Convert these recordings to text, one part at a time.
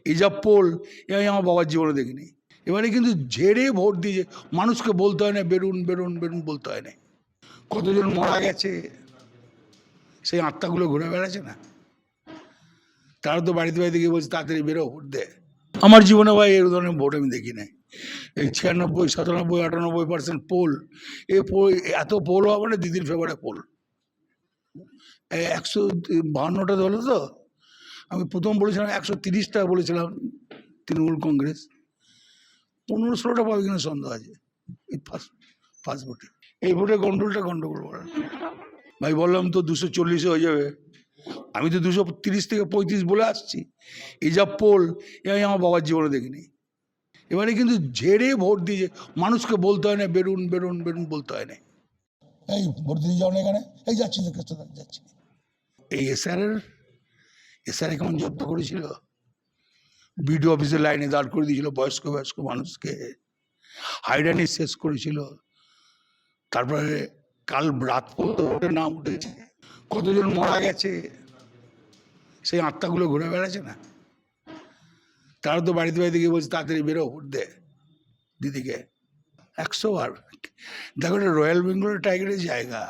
এই যা পোল আমি আমার বাবার জীবনে দেখিনি। এবারে কিন্তু ঝেড়ে ভোট দিয়ে মানুষকে বলতে হয় না বেরুন বেরুন বেরুন, বলতে হয় না। কতজন মারা গেছে, সেই আত্মাগুলো ঘুরে বেড়াচ্ছে না, তারা তো বাড়িতে বাড়িতে গিয়ে বলছে তাড়াতাড়ি বেরো ভোট দে। আমার জীবনে ভাই এই ধরনের ভোট আমি দেখি নাই। এই 96, 97, 98% পোল, এত পোল হবে না দিদির ফেভারে পোল। 152টা হলো তো, আমি প্রথম বলেছিলাম 130টা বলেছিলাম তৃণমূল কংগ্রেস, 15-16টা পাবে কিনা সন্দেহ আছে এই ফার্স্ট ভোটে। এই ভোটে গন্ডগোল করার ভাই বললাম তো 240 হয়ে যাবে, আমি তো 230 থেকে 35 বলে আসছি। এই যা পোল আমি আমার বাবার জীবনে দেখিনি। এবারে কিন্তু ঝেড়ে ভোট দিয়ে মানুষকে বলতে হয় না বেরুন বেরুন বেরুন, বলতে হয় না। এই ভোট দিয়ে যাও না এখানে, এই যাচ্ছি তো কেষ্ট যাচ্ছি। এই এসআর কেমন জব্দ করেছিল, বিডিও অফিসের লাইনে দাঁড় করে দিয়েছিল বয়স্ক মানুষকে, হাইরানি শেষ করেছিল। তারপরে কাল রাত পর্যন্ত নাম উঠেছে, কতজন মারা গেছে, সেই আত্মাগুলো ঘুরে বেড়াচ্ছে না, তারা তো বাড়িতে বাড়িতে গিয়ে বলছে তাড়াতাড়ি বেরো ভোট দে দিদিকে। 100 বার দেখো, এটা রয়্যাল বেঙ্গল টাইগারের জায়গা।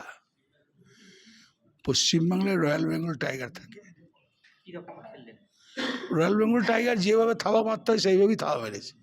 পশ্চিমবাংলায় রয়্যাল বেঙ্গল টাইগার থাকে। রয়্যাল বেঙ্গল টাইগার যেভাবে থাবা মারতে হয় সেইভাবেই থাবা মেরেছে।